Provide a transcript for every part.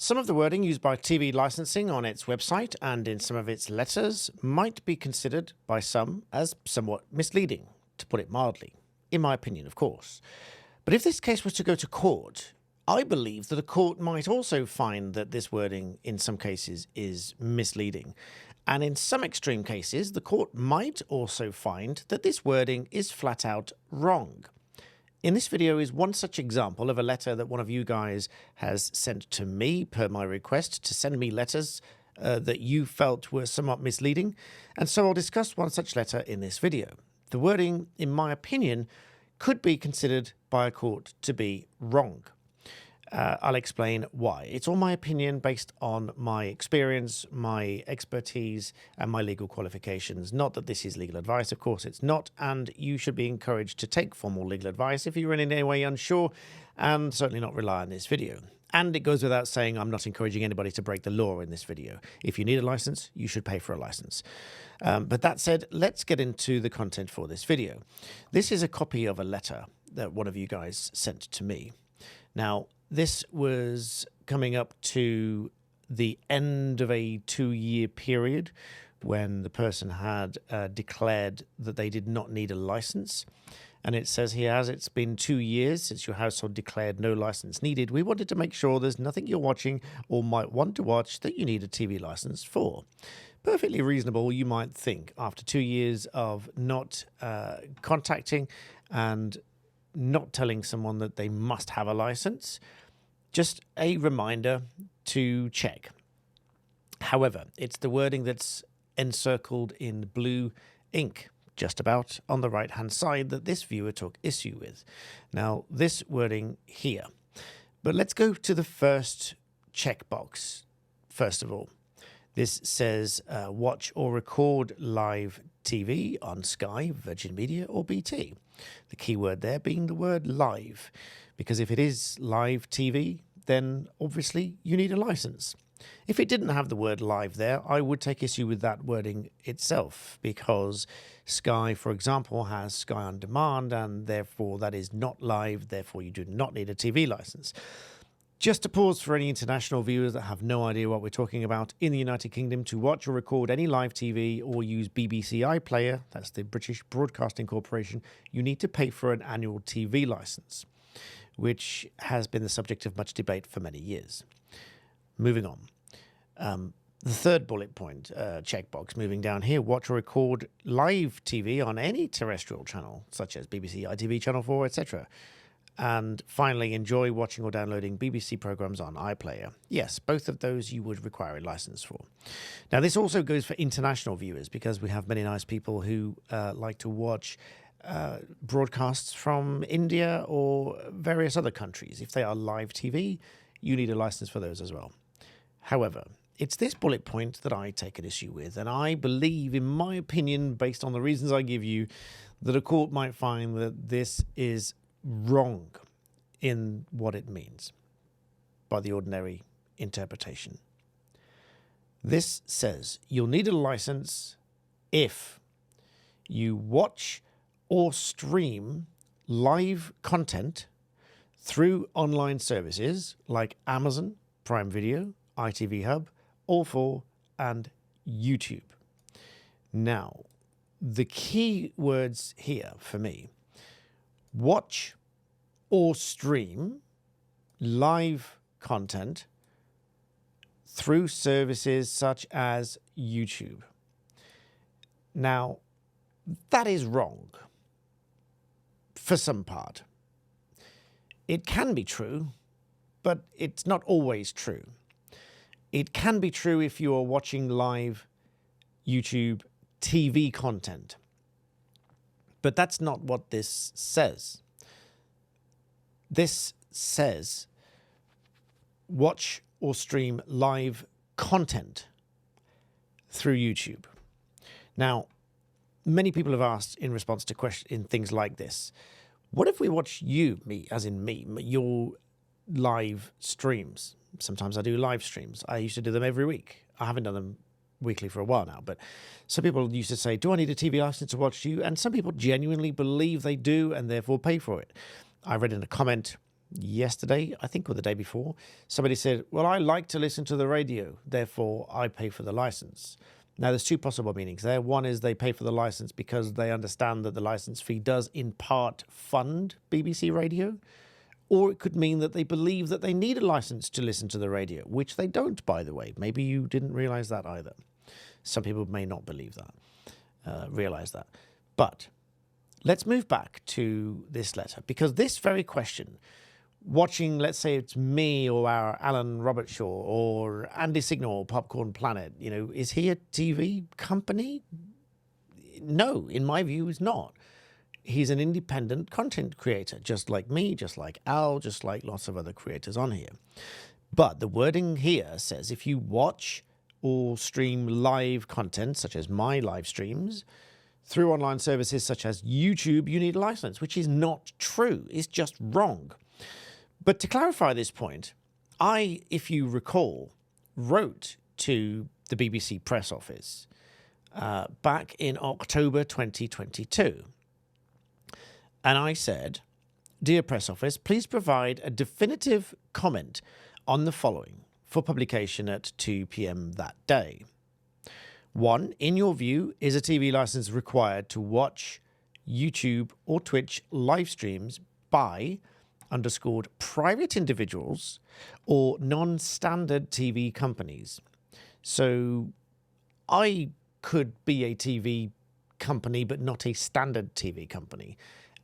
Some of the wording used by TV licensing on its website and in some of its letters might be considered by some as somewhat misleading, to put it mildly. In my opinion, of course. But if this case was to go to court, I believe that a court might also find that this wording in some cases is misleading. And in some extreme cases, the court might also find that this wording is flat out wrong. In this video is one such example of a letter that one of you guys has sent to me per my request to send me letters that you felt were somewhat misleading. And so I'll discuss one such letter in this video. The wording, in my opinion, could be considered by a court to be wrong. I'll explain why. It's all my opinion based on my experience, my expertise, and my legal qualifications. Not that this is legal advice, of course it's not, and you should be encouraged to take formal legal advice if you're in any way unsure, and certainly not rely on this video. And it goes without saying I'm not encouraging anybody to break the law in this video. If you need a license, you should pay for a license. But that said, let's get into the content for this video. This is a copy of a letter that one of you guys sent to me. Now, this was coming up to the end of a 2-year period when the person had declared that they did not need a license. And it says here, as it's been 2 years since your household declared no license needed, we wanted to make sure there's nothing you're watching or might want to watch that you need a TV license for. Perfectly reasonable, you might think, after 2 years of not contacting and not telling someone that they must have a license. Just a reminder to check. However, it's the wording that's encircled in blue ink, just about on the right-hand side, that this viewer took issue with. Now, this wording here. But let's go to the first checkbox, first of all. This says watch or record live TV on Sky, Virgin Media, or BT. The key word there being the word live, because if it is live TV, then obviously you need a license. If it didn't have the word live there, I would take issue with that wording itself, because Sky, for example, has Sky on Demand, and therefore that is not live, therefore you do not need a TV license. Just to pause for any international viewers that have no idea what we're talking about, in the United Kingdom, to watch or record any live TV or use BBC iPlayer, that's the British Broadcasting Corporation, you need to pay for an annual TV license, which has been the subject of much debate for many years. Moving on. The third bullet point, checkbox, moving down here, watch or record live TV on any terrestrial channel, such as BBC, ITV, Channel 4, etc. And finally, enjoy watching or downloading BBC programmes on iPlayer. Yes, both of those you would require a license for. Now, this also goes for international viewers, because we have many nice people who like to watch broadcasts from India or various other countries. If they are live TV, you need a license for those as well. However, it's this bullet point that I take an issue with, and I believe, in my opinion, based on the reasons I give you, that a court might find that this is wrong in what it means by the ordinary interpretation. This says you'll need a license if you watch or stream live content through online services like Amazon Prime Video, ITV Hub, All4, and YouTube. Now, the key words here for me: watch or stream live content through services such as YouTube. Now, that is wrong for some part. It can be true, but it's not always true. It can be true if you are watching live YouTube TV content. But that's not what this says. This says watch or stream live content through YouTube. Now, many people have asked in response to in things like this, what if we watch you, me, as in me, your live streams? Sometimes I do live streams. I used to do them every week. I haven't done them weekly for a while now, but some people used to say, do I need a TV license to watch you? And some people genuinely believe they do and therefore pay for it. I read in a comment yesterday, I think, or the day before, somebody said, well, I like to listen to the radio, therefore I pay for the license. Now, there's two possible meanings there. One is they pay for the license because they understand that the license fee does in part fund BBC Radio, or it could mean that they believe that they need a license to listen to the radio, which they don't, by the way. Maybe you didn't realize that either. Some people may not believe that, realize that. But let's move back to this letter, because this very question, watching, let's say it's me or our Alan Robertshaw or Andy Signal, Popcorn Planet, is he a TV company? No, in my view, he's not. He's an independent content creator, just like me, just like Al, just like lots of other creators on here. But the wording here says if you watch or stream live content, such as my live streams, through online services such as YouTube, you need a license, which is not true. It's just wrong. But to clarify this point, I, if you recall, wrote to the BBC press office back in October 2022. And I said, dear press office, please provide a definitive comment on the following for publication at 2 p.m. that day. 1, in your view, is a TV license required to watch YouTube or Twitch live streams by underscored private individuals or non-standard TV companies? So I could be a TV company, but not a standard TV company.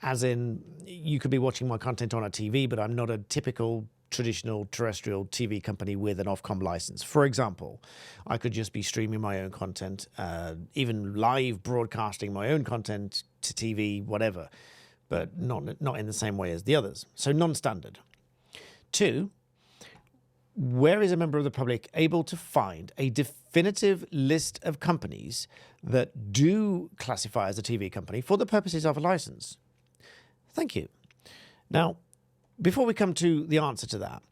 As in, you could be watching my content on a TV, but I'm not a typical traditional terrestrial TV company with an Ofcom license. For example, I could just be streaming my own content, even live broadcasting my own content to TV, whatever, but not in the same way as the others. So non-standard. 2, where is a member of the public able to find a definitive list of companies that do classify as a TV company for the purposes of a license? Thank you. Now, before we come to the answer to that,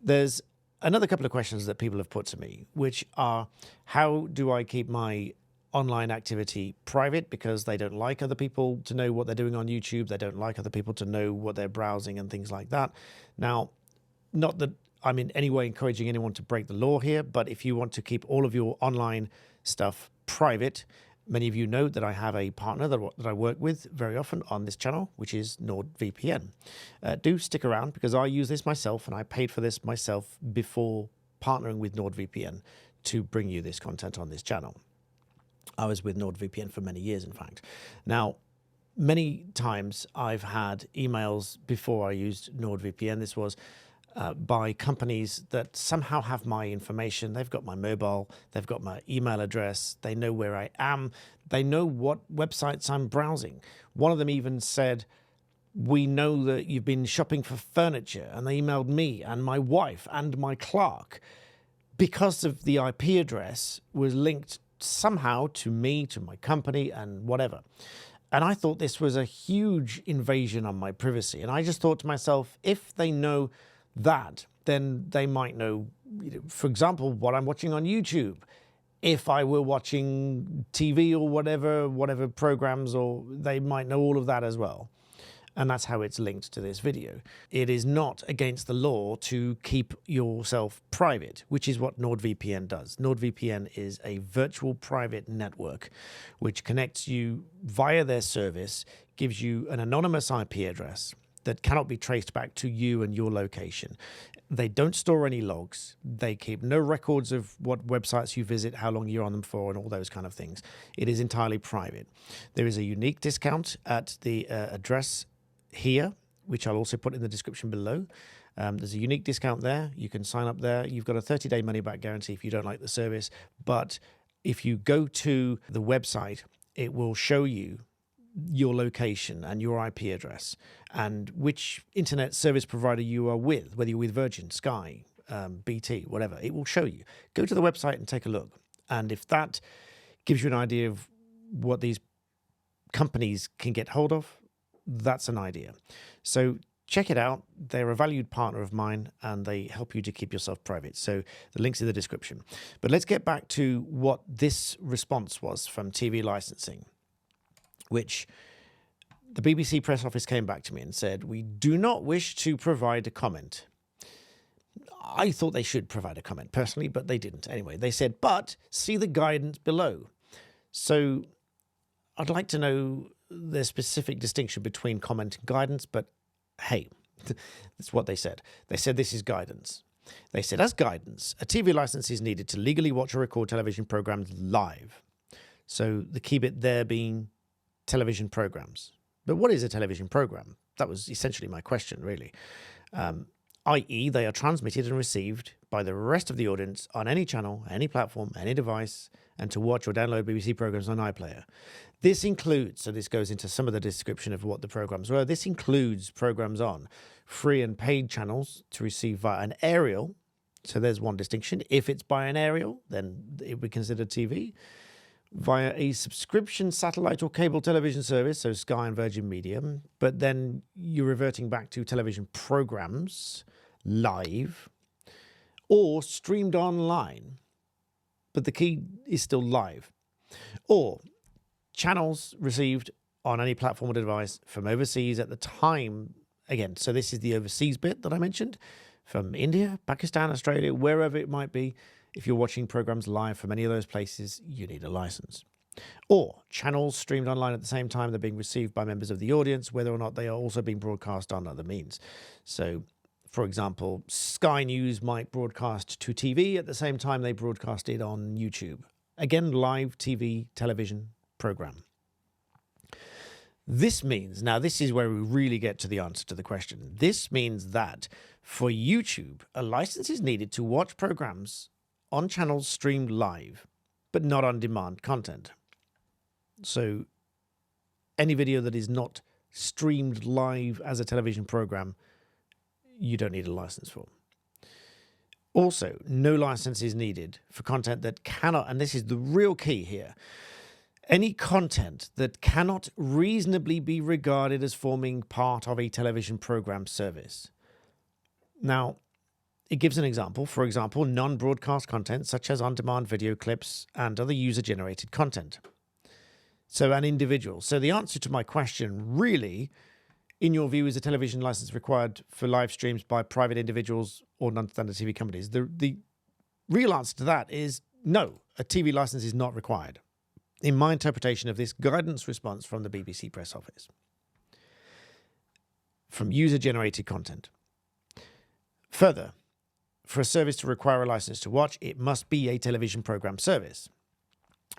there's another couple of questions that people have put to me, which are, how do I keep my online activity private because they don't like other people to know what they're doing on YouTube. They don't like other people to know what they're browsing and things like that. Now, not that I'm in any way encouraging anyone to break the law here, but if you want to keep all of your online stuff private, many of you know that I have a partner that I work with very often on this channel, which is NordVPN. Do stick around because I use this myself and I paid for this myself before partnering with NordVPN to bring you this content on this channel. I was with NordVPN for many years, in fact. Now, many times I've had emails before I used NordVPN. This was by companies that somehow have my information. They've got my mobile, they've got my email address, they know where I am, they know what websites I'm browsing. One of them even said, we know that you've been shopping for furniture, and they emailed me and my wife and my clerk because of the IP address was linked somehow to me, to my company and whatever. And I thought this was a huge invasion on my privacy. And I just thought to myself, if they know that, then they might know, for example, what I'm watching on YouTube. If I were watching TV or whatever programs, or they might know all of that as well. And that's how it's linked to this video. It is not against the law to keep yourself private, which is what NordVPN does. NordVPN is a virtual private network which connects you via their service, gives you an anonymous IP address that cannot be traced back to you and your location. They don't store any logs. They keep no records of what websites you visit, how long you're on them for, and all those kind of things. It is entirely private. There is a unique discount at the address here, which I'll also put in the description below. There's a unique discount there. You can sign up there. You've got a 30-day money-back guarantee if you don't like the service. But if you go to the website, it will show you your location and your IP address and which internet service provider you are with, whether you're with Virgin, Sky, BT, whatever. It will show you. Go to the website and take a look. And if that gives you an idea of what these companies can get hold of, that's an idea. So check it out. They're a valued partner of mine and they help you to keep yourself private. So the link's in the description. But let's get back to what this response was from TV licensing, which the BBC press office came back to me and said, "We do not wish to provide a comment." I thought they should provide a comment personally, but they didn't. Anyway, they said, "But see the guidance below." So I'd like to know the specific distinction between comment and guidance, but hey, that's what they said. They said this is guidance. They said, as guidance, a TV license is needed to legally watch or record television programs live. So the key bit there being television programs. But what is a television program? That was essentially my question, really. I.e., they are transmitted and received by the rest of the audience on any channel, any platform, any device, and to watch or download BBC programs on iPlayer. This includes, so this goes into some of the description of what the programs were, this includes programs on free and paid channels to receive via an aerial. So there's one distinction. If it's by an aerial, then it would be considered TV. Via a subscription satellite or cable television service, so Sky and Virgin Media, but then you're reverting back to television programs live or streamed online, but the key is still live, or channels received on any platform or device from overseas at the time. Again, so this is the overseas bit that I mentioned, from India, Pakistan, Australia, wherever it might be. If you're watching programs live from any of those places, you need a license. Or channels streamed online at the same time they're being received by members of the audience, whether or not they are also being broadcast on other means. So, for example, Sky News might broadcast to TV at the same time they broadcast it on YouTube. Again, live TV, television program. This means, now this is where we really get to the answer to the question. This means that for YouTube, a license is needed to watch programs on channels streamed live, but not on-demand content. So any video that is not streamed live as a television program, you don't need a license for. Also, no license is needed for content that cannot, and this is the real key here, any content that cannot reasonably be regarded as forming part of a television program service. Now, it gives an example. For example, non-broadcast content such as on-demand video clips and other user-generated content. So an individual. So the answer to my question, really, in your view, is a television license required for live streams by private individuals or non-standard TV companies? The real answer to that is no, a TV license is not required, in my interpretation of this guidance response from the BBC press office. From user-generated content. Further, for a service to require a license to watch, it must be a television program service,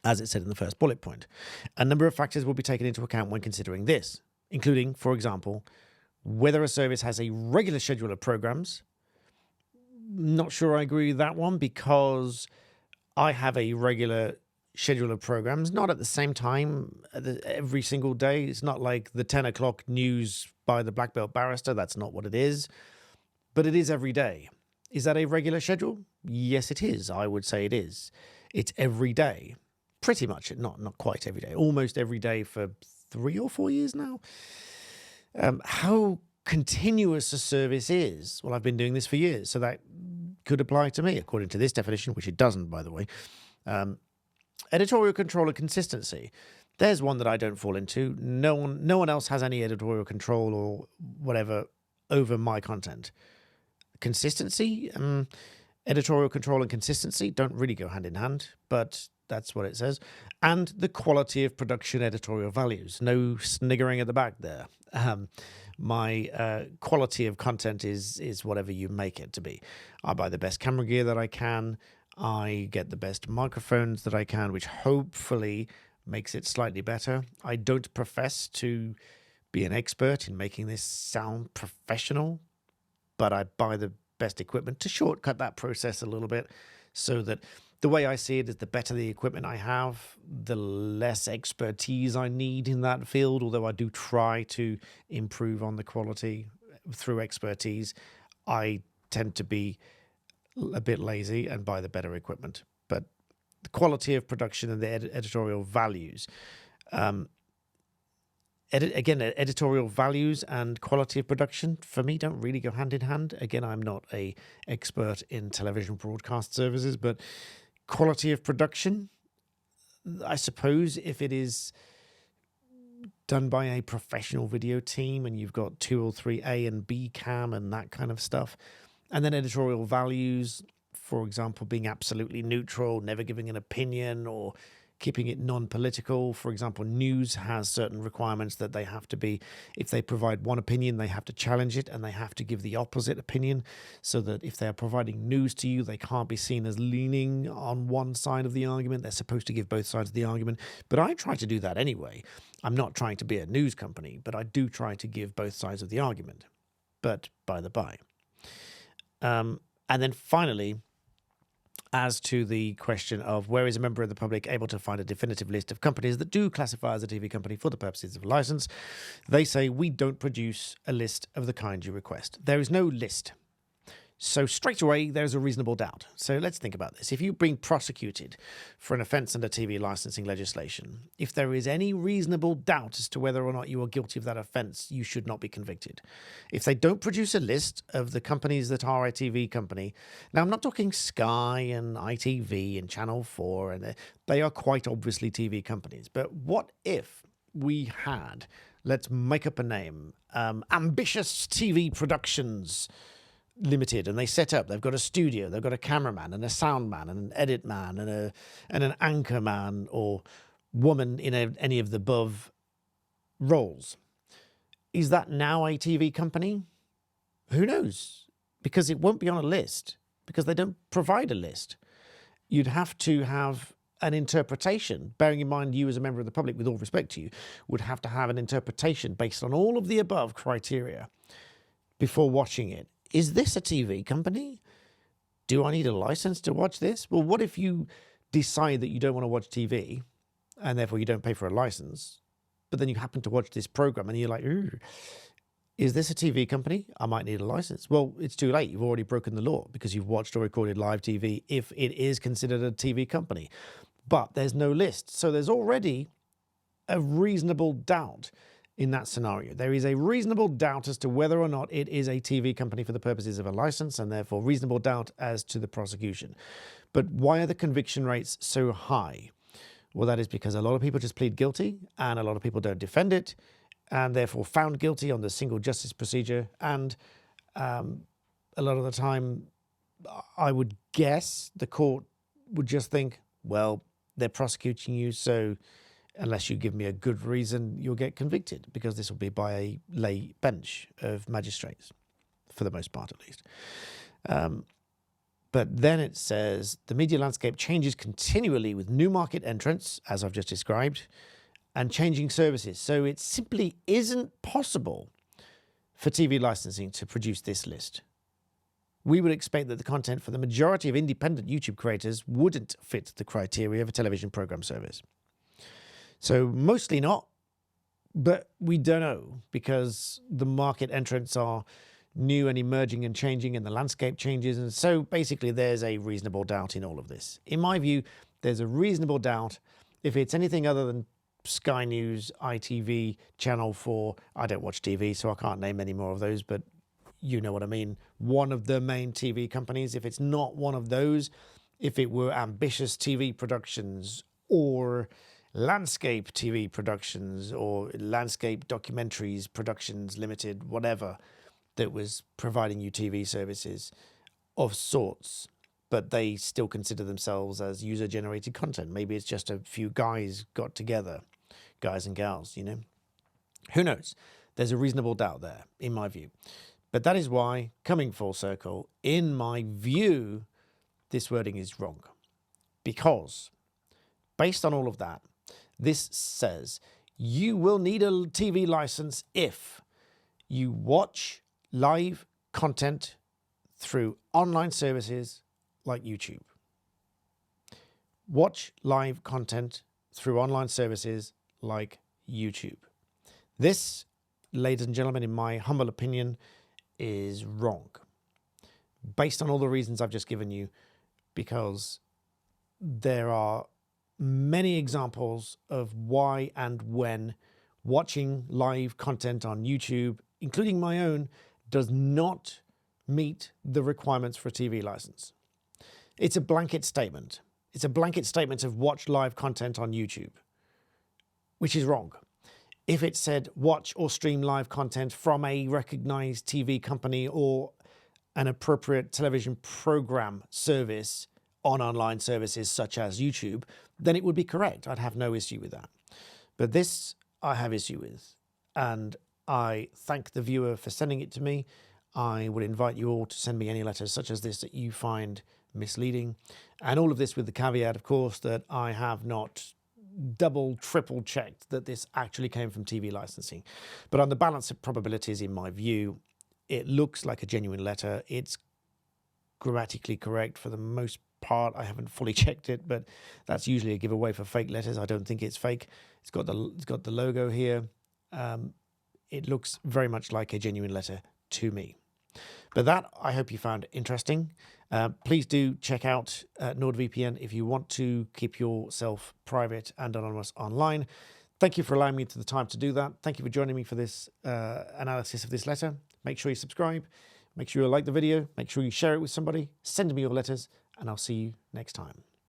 as it said in the first bullet point. A number of factors will be taken into account when considering this, including, for example, whether a service has a regular schedule of programs. Not sure I agree with that one, because I have a regular schedule of programs, not at the same time every single day. It's not like the 10 o'clock news by the BlackBeltBarrister. That's not what it is, but it is every day. Is that a regular schedule? Yes, it is. I would say it is. It's every day. Pretty much, not quite every day. Almost every day for 3 or 4 years now. How continuous a service is, well, I've been doing this for years, so that could apply to me, according to this definition, which it doesn't, by the way. Editorial control and consistency. There's one that I don't fall into. No one else has any editorial control or whatever over my content. Consistency, editorial control and consistency don't really go hand in hand, but that's what it says. And the quality of production editorial values. No sniggering at the back there. My quality of content is whatever you make it to be. I buy the best camera gear that I can. I get the best microphones that I can, which hopefully makes it slightly better. I don't profess to be an expert in making this sound professional, but I buy the best equipment to shortcut that process a little bit, so that the way I see it is the better the equipment I have, the less expertise I need in that field, although I do try to improve on the quality through expertise. I tend to be a bit lazy and buy the better equipment. But the quality of production and the editorial values. Editorial values and quality of production for me don't really go hand in hand. Again, I'm not an expert in television broadcast services, but quality of production, I suppose, if it is done by a professional video team and you've got 2 or 3 A and B cam and that kind of stuff. And then editorial values, for example, being absolutely neutral, never giving an opinion or keeping it non-political. For example, news has certain requirements that they have to be, if they provide one opinion, they have to challenge it and they have to give the opposite opinion, so that if they are providing news to you, they can't be seen as leaning on one side of the argument. They're supposed to give both sides of the argument. But I try to do that anyway. I'm not trying to be a news company, but I do try to give both sides of the argument. But by the by. And then finally, as to the question of where is a member of the public able to find a definitive list of companies that do classify as a TV company for the purposes of a license, they say we don't produce a list of the kind you request. There is no list. So straight away, there's a reasonable doubt. So let's think about this. If you're being prosecuted for an offence under TV licensing legislation, if there is any reasonable doubt as to whether or not you are guilty of that offence, you should not be convicted. If they don't produce a list of the companies that are a TV company, now I'm not talking Sky and ITV and Channel 4, and they are quite obviously TV companies. But what if we had, let's make up a name, Ambitious TV Productions Limited, and they've got a studio, they've got a cameraman and a sound man and an edit man and an anchor man or woman in any of the above roles. Is that now a TV company? Who knows? Because it won't be on a list, because they don't provide a list. You'd have to have an interpretation, bearing in mind you as a member of the public, with all respect to you, would have to have an interpretation based on all of the above criteria before watching it. Is this a TV company? Do I need a license to watch this? Well, what if you decide that you don't want to watch TV and therefore you don't pay for a license, but then you happen to watch this program and you're like, ooh, is this a TV company? I might need a license. Well, it's too late. You've already broken the law because you've watched or recorded live TV if it is considered a TV company. But there's no list. So there's already a reasonable doubt in that scenario. There is a reasonable doubt as to whether or not it is a TV company for the purposes of a license, and therefore reasonable doubt as to the prosecution. But why are the conviction rates so high? Well, that is because a lot of people just plead guilty and a lot of people don't defend it, and therefore found guilty on the single justice procedure. And a lot of the time, I would guess the court would just think, well, they're prosecuting you, so unless you give me a good reason, you'll get convicted, because this will be by a lay bench of magistrates, for the most part at least. But then it says, the media landscape changes continually with new market entrants, as I've just described, and changing services. So it simply isn't possible for TV licensing to produce this list. We would expect that the content for the majority of independent YouTube creators wouldn't fit the criteria of a television program service. So mostly not, but we don't know, because the market entrants are new and emerging and changing, and the landscape changes. And so basically there's a reasonable doubt in all of this. In my view, there's a reasonable doubt if it's anything other than Sky News, ITV, Channel 4. I don't watch TV, so I can't name any more of those, but you know what I mean. One of the main TV companies. If it's not one of those, if it were Ambitious TV Productions or Landscape TV Productions or Landscape Documentaries Productions Limited, whatever, that was providing you TV services of sorts, but they still consider themselves as user-generated content. Maybe it's just a few guys got together, guys and gals, you know. Who knows? There's a reasonable doubt there, in my view. But that is why, coming full circle, in my view, this wording is wrong. Because, based on all of that, this says you will need a TV license if you watch live content through online services like YouTube. Watch live content through online services like YouTube. This, ladies and gentlemen, in my humble opinion, is wrong, based on all the reasons I've just given you, because there are many examples of why and when watching live content on YouTube, including my own, does not meet the requirements for a TV license. It's a blanket statement. It's a blanket statement of watch live content on YouTube, which is wrong. If it said watch or stream live content from a recognized TV company or an appropriate television program service on online services such as YouTube, then it would be correct. I'd have no issue with that. But this I have issue with, and I thank the viewer for sending it to me. I would invite you all to send me any letters such as this that you find misleading, and all of this with the caveat, of course, that I have not double, triple checked that this actually came from TV licensing. But on the balance of probabilities, in my view, it looks like a genuine letter. It's grammatically correct for the most part. I haven't fully checked it, but that's usually a giveaway for fake letters. I don't think it's fake. It's got the logo here. It looks very much like a genuine letter to me. But that, I hope you found interesting. Please do check out NordVPN if you want to keep yourself private and anonymous online. Thank you for allowing me the time to do that. Thank you for joining me for this analysis of this letter. Make sure you subscribe. Make sure you like the video. Make sure you share it with somebody. Send me your letters, and I'll see you next time.